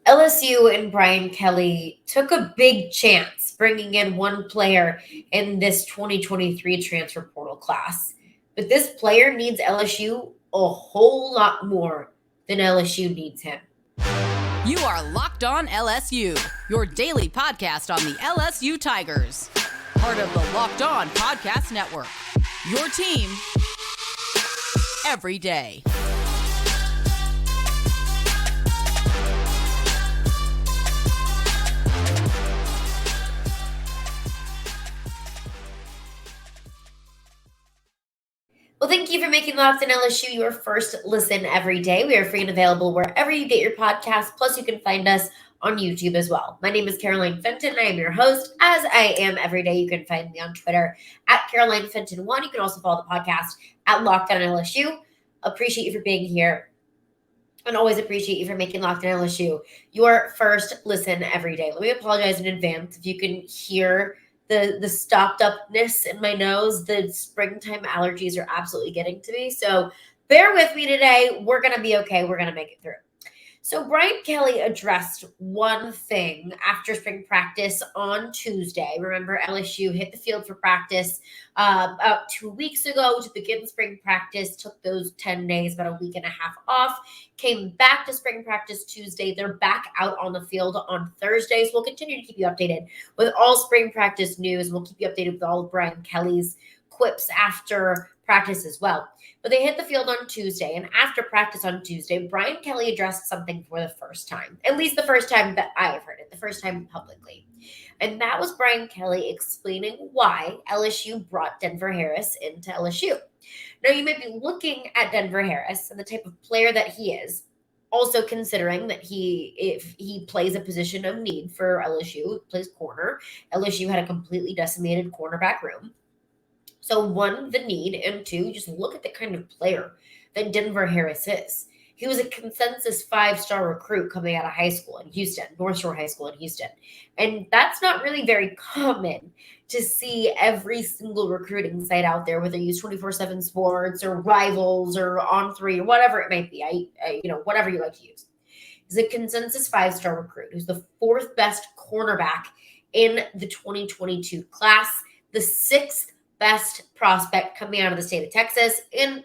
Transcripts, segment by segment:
LSU and Brian Kelly took a big chance bringing in one player in this 2023 transfer portal class. But this player needs LSU a whole lot more than LSU needs him. You are Locked On LSU, your daily podcast on the LSU Tigers. Part of the Locked On Podcast Network, your team every day. Well, thank you for making Locked On LSU your first listen every day. We are free and available wherever you get your podcasts. Plus, you can find us on YouTube as well. My name is Caroline Fenton. I am your host, as I am every day. You can find me on Twitter at CarolineFenton1. You can also follow the podcast at Locked On LSU. Appreciate you for being here. And always appreciate you for making Locked On LSU your first listen every day. Let me apologize in advance if you can hear the stopped upness in my nose. The springtime allergies are absolutely getting to me. So bear with me today. We're going to be okay. We're going to make it through. So Brian Kelly addressed one thing after spring practice on Tuesday. Remember, LSU hit the field for practice about 2 weeks ago to begin spring practice, took those 10 days, about a week and a half off, came back to spring practice Tuesday. They're back out on the field on Thursdays. We'll continue to keep you updated with all spring practice news. We'll keep you updated with all of Brian Kelly's quips after practice as well. But they hit the field on Tuesday, and after practice on Tuesday, Brian Kelly addressed something for the first time, at least the first time that I have heard it, the first time publicly. And that was Brian Kelly explaining why LSU brought Denver Harris into LSU. Now, you might be looking at Denver Harris and the type of player that he is, also considering that if he plays a position of need for LSU, plays corner. LSU had a completely decimated cornerback room. So one, the need, and two, just look at the kind of player that Denver Harris is. He was a consensus 5-star recruit coming out of high school in Houston, North Shore High School in Houston. And that's not really very common to see every single recruiting site out there, whether you use 24/7 Sports or Rivals or On3 or whatever it might be, whatever you like to use. He's a consensus 5-star recruit who's the 4th best cornerback in the 2022 class, the 6th best prospect coming out of the state of Texas. And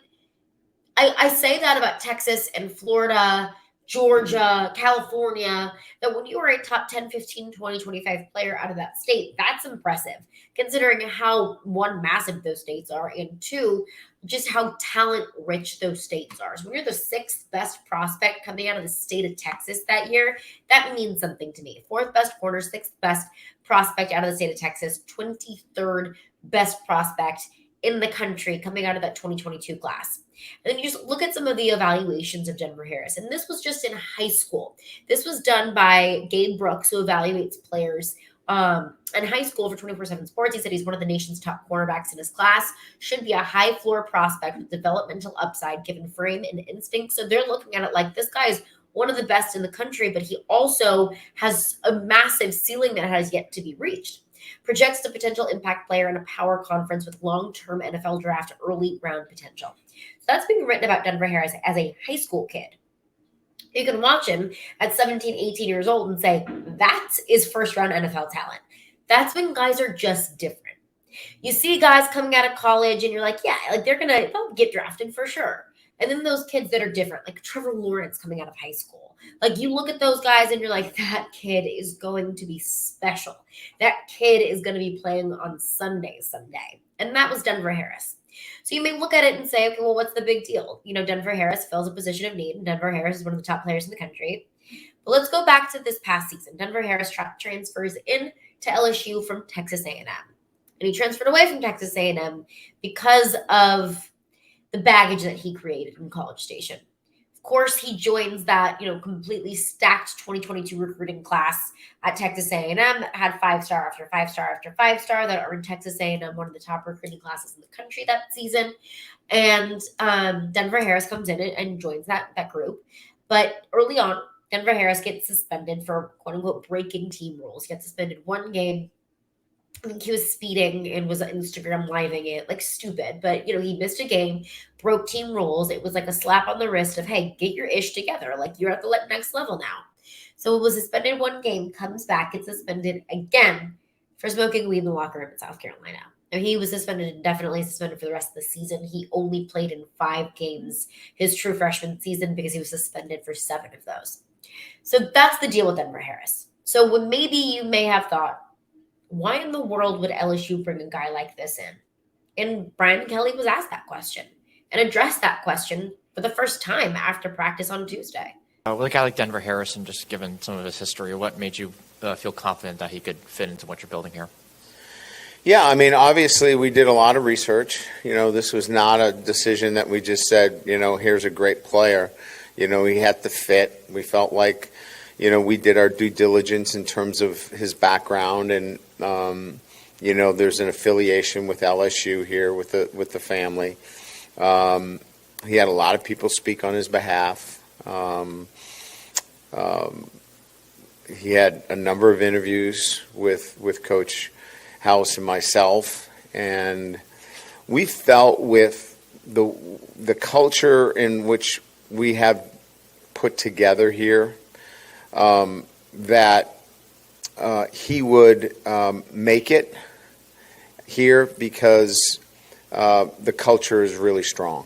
I say that about Texas and Florida, Georgia, California, that when you are a top 10, 15, 20, 25 player out of that state, that's impressive, considering how, one, massive those states are, and two, just how talent-rich those states are. So when you're the 6th best prospect coming out of the state of Texas that year, that means something to me. 4th best corner, 6th best prospect out of the state of Texas, 23rd best prospect in the country coming out of that 2022 class. And then you just look at some of the evaluations of Denver Harris. And this was just in high school. This was done by Gabe Brooks, who evaluates players in high school for 24/7 Sports. He said he's one of the nation's top cornerbacks in his class, should be a high floor prospect with developmental upside given frame and instinct. So they're looking at it like this guy is one of the best in the country, but he also has a massive ceiling that has yet to be reached. Projects the potential impact player in a power conference with long-term NFL draft early round potential. So that's being written about Denver Harris as a high school kid. You can watch him at 17, 18 years old and say, that is first-round NFL talent. That's when guys are just different. You see guys coming out of college and you're like, yeah, like they'll get drafted for sure. And then those kids that are different, like Trevor Lawrence coming out of high school. Like you look at those guys and you're like, that kid is going to be special. That kid is going to be playing on Sundays someday. And that was Denver Harris. So you may look at it and say, okay, well, what's the big deal? Denver Harris fills a position of need, and Denver Harris is one of the top players in the country. But let's go back to this past season. Denver Harris transfers in to LSU from Texas A&M. And he transferred away from Texas A&M because of the baggage that he created in College Station. Of course, he joins that, completely stacked 2022 recruiting class at Texas A&M that had 5-star after 5-star after 5-star that earned Texas A&M one of the top recruiting classes in the country that season. And Denver Harris comes in and joins that group. But early on, Denver Harris gets suspended for quote-unquote breaking team rules. He gets suspended one game. I think he was speeding and was Instagram living it like stupid, but he missed a game, broke team rules. It was like a slap on the wrist of, hey, get your ish together. Like you're at the next level now. So was suspended one game, comes back, gets suspended again for smoking weed in the locker room in South Carolina. Now, he was suspended indefinitely, suspended for the rest of the season. He only played in 5 games his true freshman season because he was suspended for 7 of those. So that's the deal with Denver Harris. So when maybe you may have thought, why in the world would LSU bring a guy like this in? And Brian Kelly was asked that question and addressed that question for the first time after practice on Tuesday. With a guy like Denver Harrison, just given some of his history, what made you feel confident that he could fit into what you're building here? Yeah, I mean, obviously we did a lot of research. This was not a decision that we just said, here's a great player. He had to fit. We felt like, we did our due diligence in terms of his background, and there's an affiliation with LSU here with the family. He had a lot of people speak on his behalf. He had a number of interviews with Coach House and myself, and we felt with the culture in which we have put together here that he would make it here because the culture is really strong.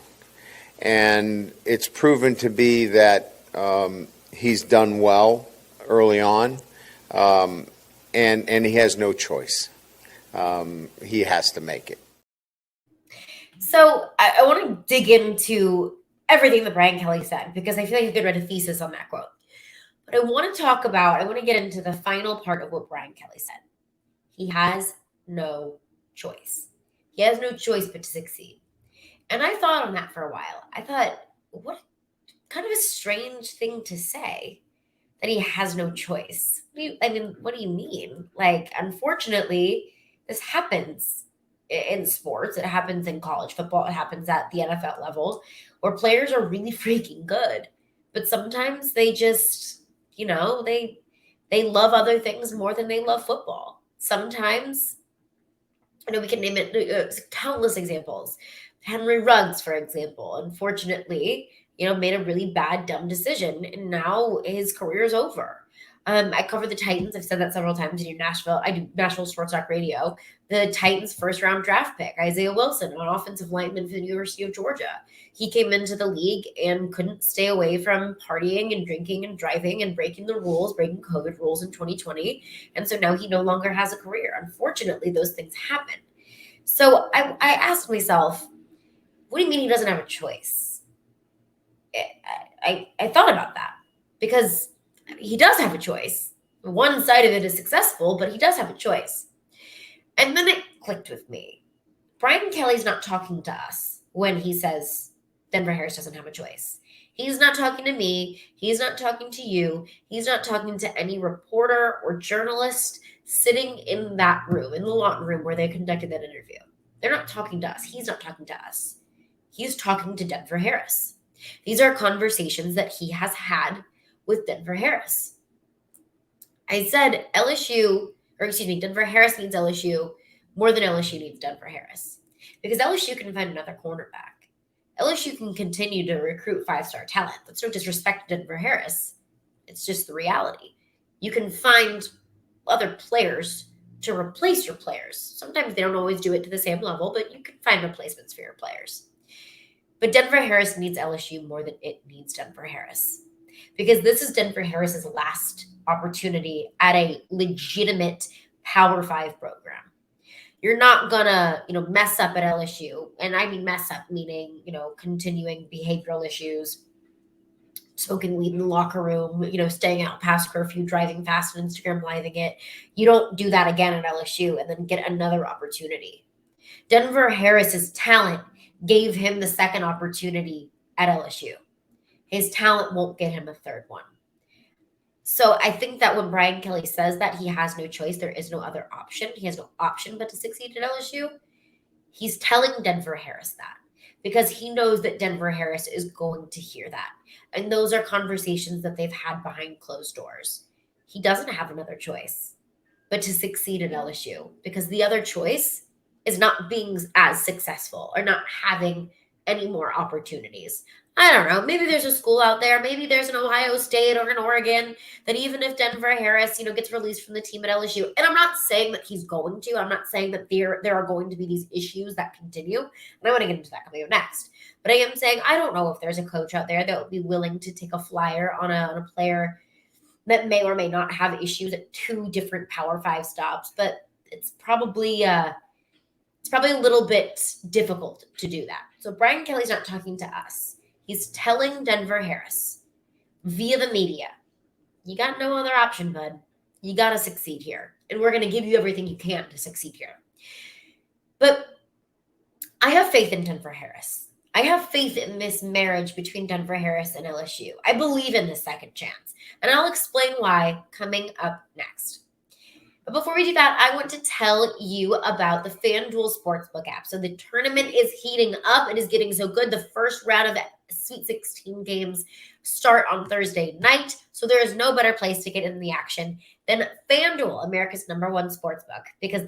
And it's proven to be that he's done well early on, and he has no choice. He has to make it. So I want to dig into everything that Brian Kelly said, because I feel like I could write a thesis on that quote. But I want to get into the final part of what Brian Kelly said. He has no choice. He has no choice but to succeed. And I thought on that for a while. I thought, what kind of a strange thing to say, that he has no choice. What do you mean? Unfortunately, this happens in sports. It happens in college football. It happens at the NFL level, where players are really freaking good. But sometimes they just, they love other things more than they love football. Sometimes, we can name it countless examples. Henry Ruggs, for example, unfortunately, made a really bad, dumb decision, and now his career is over. I cover the Titans. I've said that several times in Nashville. I do Nashville Sports Talk Radio. The Titans' first-round draft pick, Isaiah Wilson, an offensive lineman for the University of Georgia. He came into the league and couldn't stay away from partying and drinking and driving and breaking COVID rules in 2020. And so now he no longer has a career. Unfortunately, those things happen. So I asked myself, what do you mean he doesn't have a choice? I thought about that, because he does have a choice. One side of it is successful, but he does have a choice. And then it clicked with me. Brian Kelly's not talking to us when he says Denver Harris doesn't have a choice. He's not talking to me. He's not talking to you. He's not talking to any reporter or journalist sitting in that room, in the locker room where they conducted that interview. They're not talking to us. He's not talking to us. He's talking to Denver Harris. These are conversations that he has had with Denver Harris. I said Denver Harris needs LSU more than LSU needs Denver Harris, because LSU can find another cornerback. LSU can continue to recruit 5-star talent. That's no disrespect to Denver Harris. It's just the reality. You can find other players to replace your players. Sometimes they don't always do it to the same level, but you can find replacements for your players. But Denver Harris needs LSU more than it needs Denver Harris, because this is Denver Harris's last opportunity at a legitimate Power 5 program. You're not gonna, mess up at LSU. And I mean mess up, meaning, continuing behavioral issues, smoking weed in the locker room, staying out past curfew, driving fast and Instagram living it. You don't do that again at LSU and then get another opportunity. Denver Harris's talent gave him the second opportunity at LSU. His talent won't get him a third one. So I think that when Brian Kelly says that he has no choice, there is no other option, he has no option but to succeed at LSU, he's telling Denver Harris that, because he knows that Denver Harris is going to hear that. And those are conversations that they've had behind closed doors. He doesn't have another choice but to succeed at LSU, because the other choice is not being as successful or not having any more opportunities. I don't know. Maybe there's a school out there. Maybe there's an Ohio State or an Oregon that even if Denver Harris, gets released from the team at LSU, and I'm not saying that he's going to. I'm not saying that there are going to be these issues that continue. And I want to get into that coming up next. But I am saying I don't know if there's a coach out there that would be willing to take a flyer on a player that may or may not have issues at 2 different Power 5 stops. But it's probably a little bit difficult to do that. So Brian Kelly's not talking to us. He's telling Denver Harris via the media, you got no other option, bud. You got to succeed here. And we're going to give you everything you can to succeed here. But I have faith in Denver Harris. I have faith in this marriage between Denver Harris and LSU. I believe in this second chance. And I'll explain why coming up next. But before we do that, I want to tell you about the FanDuel Sportsbook app. So the tournament is heating up. It is getting so good. The first round of Sweet 16 games start on Thursday night. So there is no better place to get in the action than FanDuel, America's #1 sportsbook. Because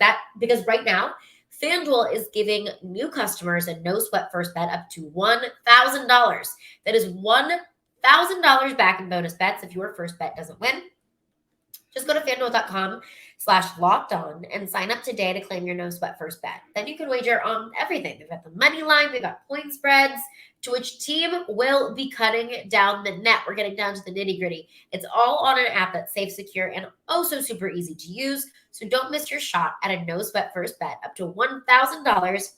right now, FanDuel is giving new customers a no-sweat first bet up to $1,000. That is $1,000 back in bonus bets if your first bet doesn't win. Just go to FanDuel.com/lockedon and sign up today to claim your no sweat first bet. Then you can wager on everything. They've got the money line, they've got point spreads, to which team will be cutting down the net. We're getting down to the nitty gritty. It's all on an app that's safe, secure, and so super easy to use. So don't miss your shot at a no sweat first bet up to $1,000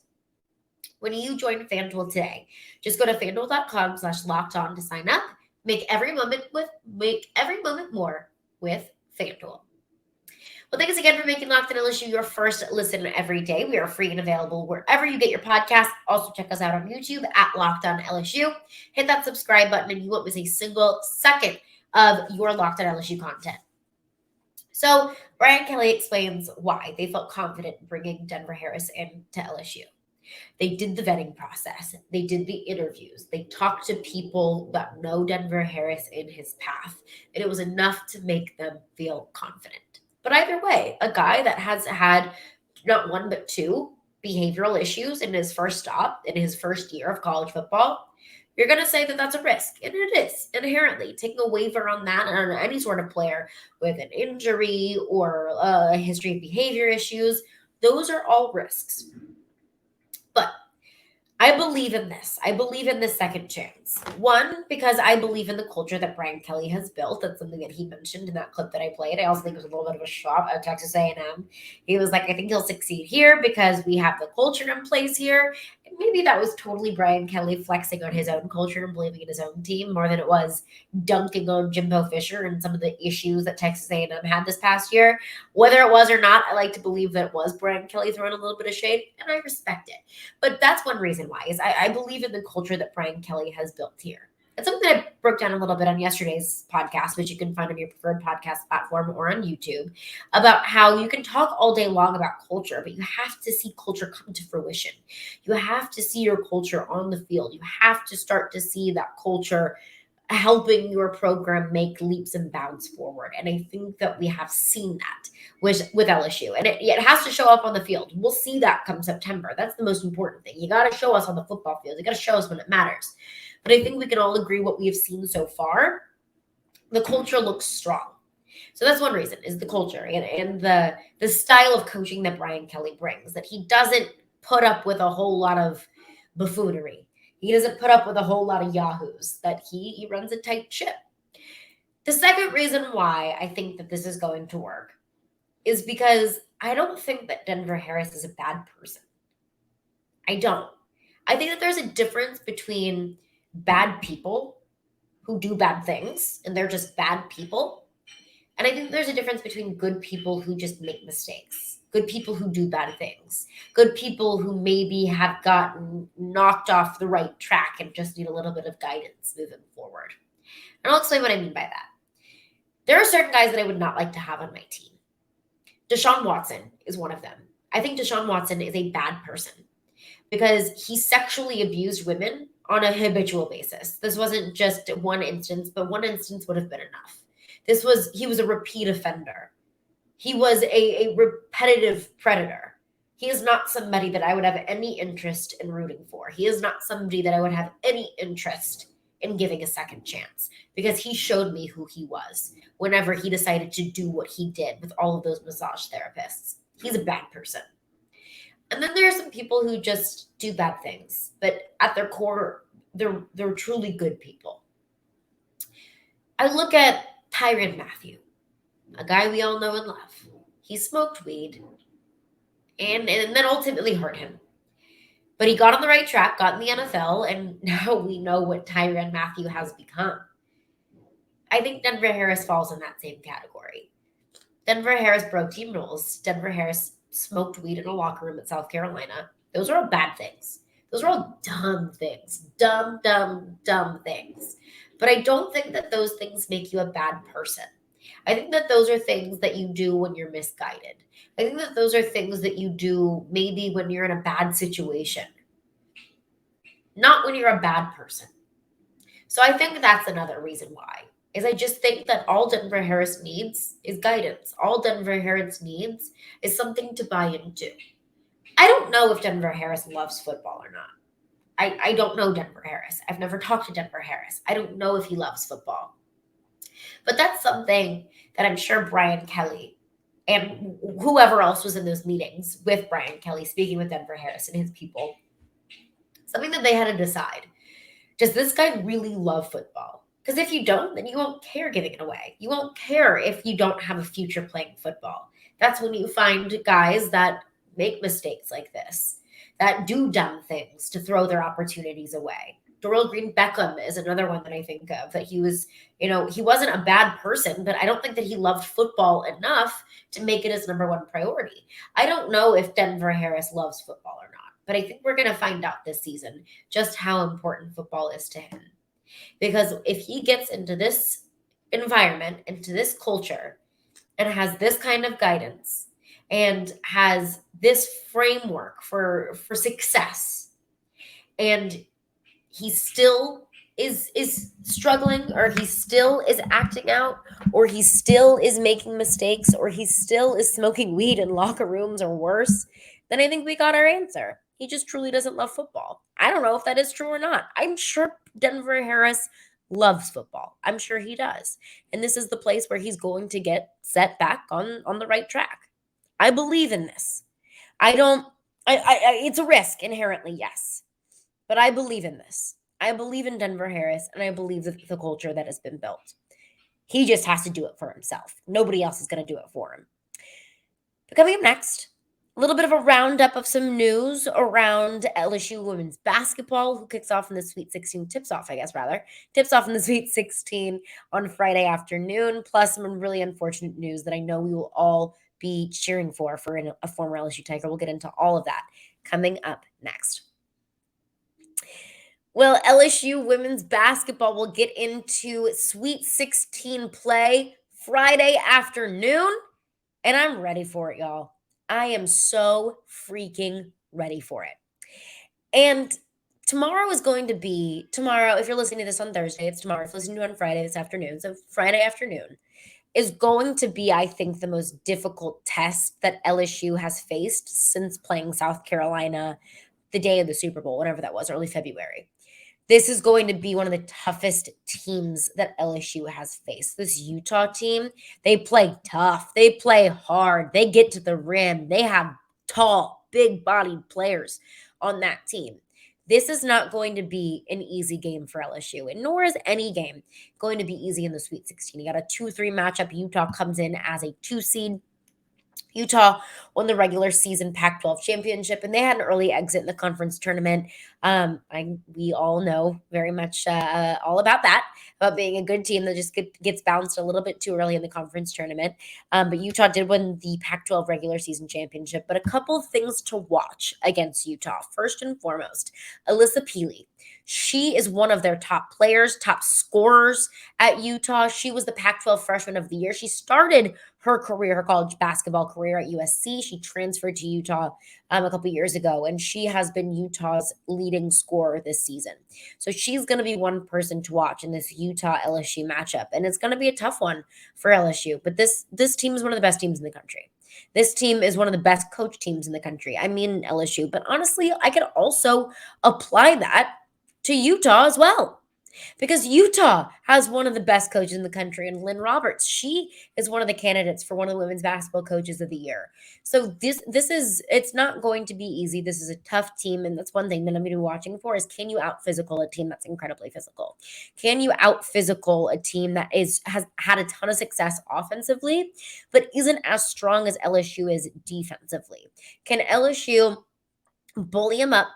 when you join FanDuel today. Just go to FanDuel.com/lockedon to sign up. Make every moment more with FanDuel. Well, thanks again for making Locked On LSU your first listen every day. We are free and available wherever you get your podcasts. Also, check us out on YouTube at Locked On LSU. Hit that subscribe button and you won't miss a single second of your Locked On LSU content. So, Brian Kelly explains why they felt confident bringing Denver Harris into LSU. They did the vetting process. They did the interviews. They talked to people that know Denver Harris in his path. And it was enough to make them feel confident. But either way, a guy that has had not 1 but 2 behavioral issues in his first stop, in his first year of college football, you're going to say that that's a risk. And it is, inherently. Taking a waiver on that on any sort of player with an injury or a history of behavior issues, those are all risks. But I believe in this. I believe in this second chance. One, because I believe in the culture that Brian Kelly has built. That's something that he mentioned in that clip that I played. I also think it was a little bit of a shot at Texas A&M. He was like, I think he'll succeed here because we have the culture in place here. And maybe that was totally Brian Kelly flexing on his own culture and believing in his own team more than it was dunking on Jimbo Fisher and some of the issues that Texas A&M had this past year. Whether it was or not, I like to believe that it was Brian Kelly throwing a little bit of shade, and I respect it. But that's one reason why, is I believe in the culture that Brian Kelly has built here. It's something that I broke down a little bit on yesterday's podcast, which you can find on your preferred podcast platform or on YouTube, about how you can talk all day long about culture, but you have to see culture come to fruition. You have to see your culture on the field. You have to start to see that culture helping your program make leaps and bounds forward. And I think that we have seen that with LSU. And it has to show up on the field. We'll see that come September. That's the most important thing. You got to show us on the football field. You got to show us when it matters. But I think we can all agree what we have seen so far. The culture looks strong. So that's one reason, is the culture and the style of coaching that Brian Kelly brings, that he doesn't put up with a whole lot of buffoonery. He doesn't put up with a whole lot of yahoos, that he runs a tight ship. The second reason why I think that this is going to work is because I don't think that Denver Harris is a bad person. I don't. I think that there's a difference between bad people who do bad things, and they're just bad people. And I think there's a difference between good people who just make mistakes, good people who do bad things, good people who maybe have gotten knocked off the right track and just need a little bit of guidance moving forward. And I'll explain what I mean by that. There are certain guys that I would not like to have on my team. Deshaun Watson is one of them. I think Deshaun Watson is a bad person because he sexually abused women on a habitual basis. This wasn't just one instance, but one instance would have been enough. He was a repeat offender. He was a repetitive predator. He is not somebody that I would have any interest in rooting for. He is not somebody that I would have any interest in giving a second chance because he showed me who he was whenever he decided to do what he did with all of those massage therapists. He's a bad person. And then there are some people who just do bad things, but at their core, they're truly good people. I look at Tyrann Mathieu, a guy we all know and love. He smoked weed and then ultimately hurt him. But he got on the right track, got in the NFL, and now we know what Tyrann Mathieu has become. I think Denver Harris falls in that same category. Denver Harris broke team rules. Denver Harris smoked weed in a locker room at South Carolina. Those are all bad things. Those are all dumb things. Dumb things. But I don't think that those things make you a bad person. I think that those are things that you do when you're misguided. I think that those are things that you do maybe when you're in a bad situation, not when you're a bad person. So I think that's another reason why, is I just think that all Denver Harris needs is guidance. All Denver Harris needs is something to buy into. I don't know if Denver Harris loves football or not. I don't know Denver Harris. I've never talked to Denver Harris. I don't know if he loves football. But that's something that I'm sure Brian Kelly and whoever else was in those meetings with Brian Kelly speaking with Denver Harris and his people, something that they had to decide. Does this guy really love football? Because if you don't, then you won't care giving it away. You won't care if you don't have a future playing football. That's when you find guys that make mistakes like this, that do dumb things to throw their opportunities away. Dorial Green-Beckham is another one that I think of, that he was, he wasn't a bad person, but I don't think that he loved football enough to make it his number one priority. I don't know if Denver Harris loves football or not, but I think we're going to find out this season just how important football is to him. Because if he gets into this environment, into this culture, and has this kind of guidance, and has this framework for success, and he still is struggling, or he still is acting out, or he still is making mistakes, or he still is smoking weed in locker rooms or worse, then I think we got our answer. He just truly doesn't love football. I don't know if that is true or not. I'm sure Denver Harris loves football. I'm sure he does. And this is the place where he's going to get set back on the right track. I believe in this. It's a risk inherently, yes. But I believe in this. I believe in Denver Harris, and I believe that the culture that has been built. He just has to do it for himself. Nobody else is going to do it for him. But coming up next, a little bit of a roundup of some news around LSU women's basketball, who kicks off in the Sweet 16, tips off in the Sweet 16 on Friday afternoon, plus some really unfortunate news that I know we will all be cheering for a former LSU Tiger. We'll get into all of that coming up next. Well, LSU women's basketball will get into Sweet 16 play Friday afternoon, and I'm ready for it, y'all. I am so freaking ready for it. And tomorrow, if you're listening to this on Thursday, it's tomorrow. If you're listening to it on Friday this afternoon, so Friday afternoon is going to be, I think, the most difficult test that LSU has faced since playing South Carolina the day of the Super Bowl, whenever that was, early February. This is going to be one of the toughest teams that LSU has faced. This Utah team, they play tough. They play hard. They get to the rim. They have tall, big-bodied players on that team. This is not going to be an easy game for LSU, and nor is any game going to be easy in the Sweet 16. You got a 2-3 matchup. Utah comes in as a 2 seed. Utah won the regular season Pac-12 championship, and they had an early exit in the conference tournament. We all know very much all about that, about being a good team that just gets bounced a little bit too early in the conference tournament. But Utah did win the Pac-12 regular season championship. But a couple of things to watch against Utah. First and foremost, Alyssa Peely. She is one of their top players, top scorers at Utah. She was the Pac-12 Freshman of the Year. She started her college basketball career at USC. She transferred to Utah a couple years ago, and she has been Utah's leading scorer this season. So she's going to be one person to watch in this Utah-LSU matchup, and it's going to be a tough one for LSU. But this team is one of the best teams in the country. This team is one of the best coach teams in the country. I mean LSU, but honestly, I could also apply that to Utah as well. Because Utah has one of the best coaches in the country, and Lynn Roberts, she is one of the candidates for one of the women's basketball coaches of the year. So it's not going to be easy. This is a tough team, and that's one thing that I'm going to be watching for is, can you out physical a team that's incredibly physical? Can you out physical a team that has had a ton of success offensively, but isn't as strong as LSU is defensively? Can LSU bully them up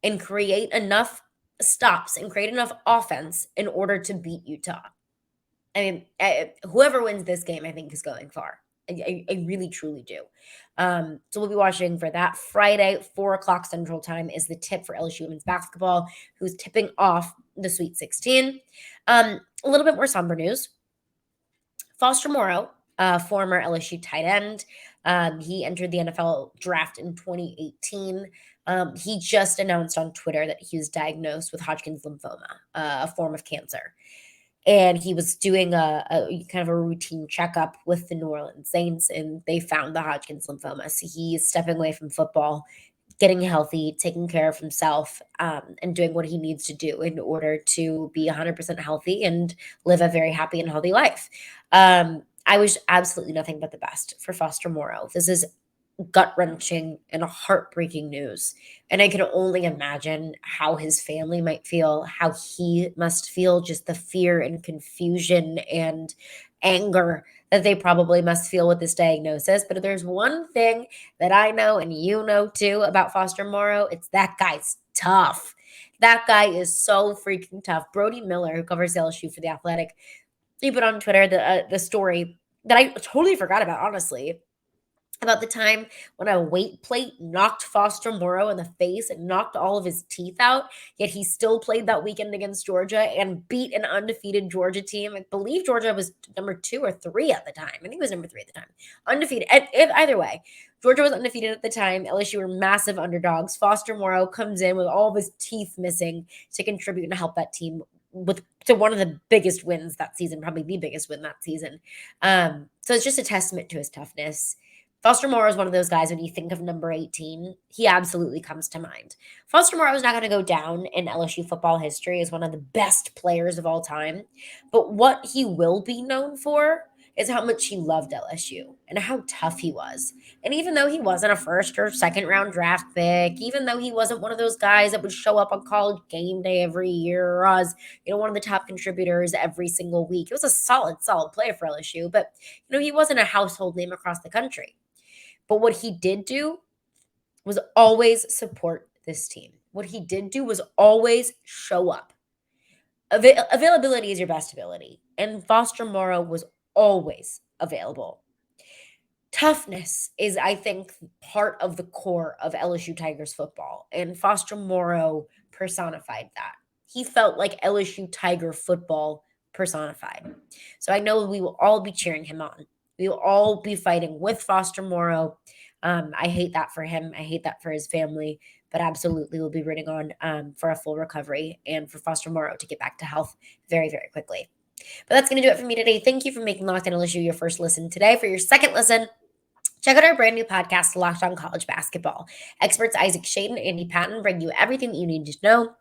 and create enough stops and create enough offense in order to beat Utah? I mean, whoever wins this game, I think, is going far. I really, truly do. So we'll be watching for that. Friday, 4 o'clock Central Time is the tip for LSU women's basketball, who's tipping off the Sweet 16. A little bit more somber news. Foster Moreau, former LSU tight end, he entered the NFL draft in 2018. He just announced on Twitter that he was diagnosed with Hodgkin's lymphoma, a form of cancer. And he was doing a kind of a routine checkup with the New Orleans Saints, and they found the Hodgkin's lymphoma. So he's stepping away from football, getting healthy, taking care of himself, and doing what he needs to do in order to be 100% healthy and live a very happy and healthy life. I wish absolutely nothing but the best for Foster Moreau. This is gut-wrenching and heartbreaking news. And I can only imagine how his family might feel, how he must feel, just the fear and confusion and anger that they probably must feel with this diagnosis. But if there's one thing that I know, and you know too, about Foster Moreau, it's that guy's tough. That guy is so freaking tough. Brody Miller, who covers LSU for The Athletic, he put on Twitter the story that I totally forgot about, honestly, about the time when a weight plate knocked Foster Moreau in the face and knocked all of his teeth out, yet he still played that weekend against Georgia and beat an undefeated Georgia team. I believe Georgia was number 2 or 3 at the time. I think it was number 3 at the time. Undefeated. Either way, Georgia was undefeated at the time. LSU were massive underdogs. Foster Moreau comes in with all of his teeth missing to contribute and help that team to one of the biggest wins that season, probably the biggest win that season. So it's just a testament to his toughness. Foster Moreau is one of those guys, when you think of number 18, he absolutely comes to mind. Foster Moreau is not going to go down in LSU football history as one of the best players of all time. But what he will be known for is how much he loved LSU and how tough he was. And even though he wasn't a first or second round draft pick, even though he wasn't one of those guys that would show up on College game day every year, or was, one of the top contributors every single week, it was a solid player for LSU. But, he wasn't a household name across the country. But what he did do was always support this team. What he did do was always show up. Availability is your best ability. And Foster Moreau was always available. Toughness is, I think, part of the core of LSU Tigers football. And Foster Moreau personified that. He felt like LSU Tiger football personified. So I know we will all be cheering him on. We will all be fighting with Foster Moreau. I hate that for him. I hate that for his family, but absolutely we'll be rooting on for a full recovery and for Foster Moreau to get back to health very, very quickly. But that's going to do it for me today. Thank you for making Locked On LSU your first listen today. For your second listen, check out our brand new podcast, Locked On College Basketball. Experts Isaac Shaden and Andy Patton bring you everything that you need to know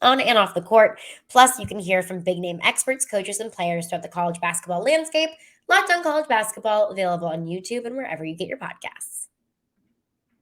on and off the court. Plus, you can hear from big-name experts, coaches, and players throughout the college basketball landscape. Locked On College Basketball, available on YouTube and wherever you get your podcasts.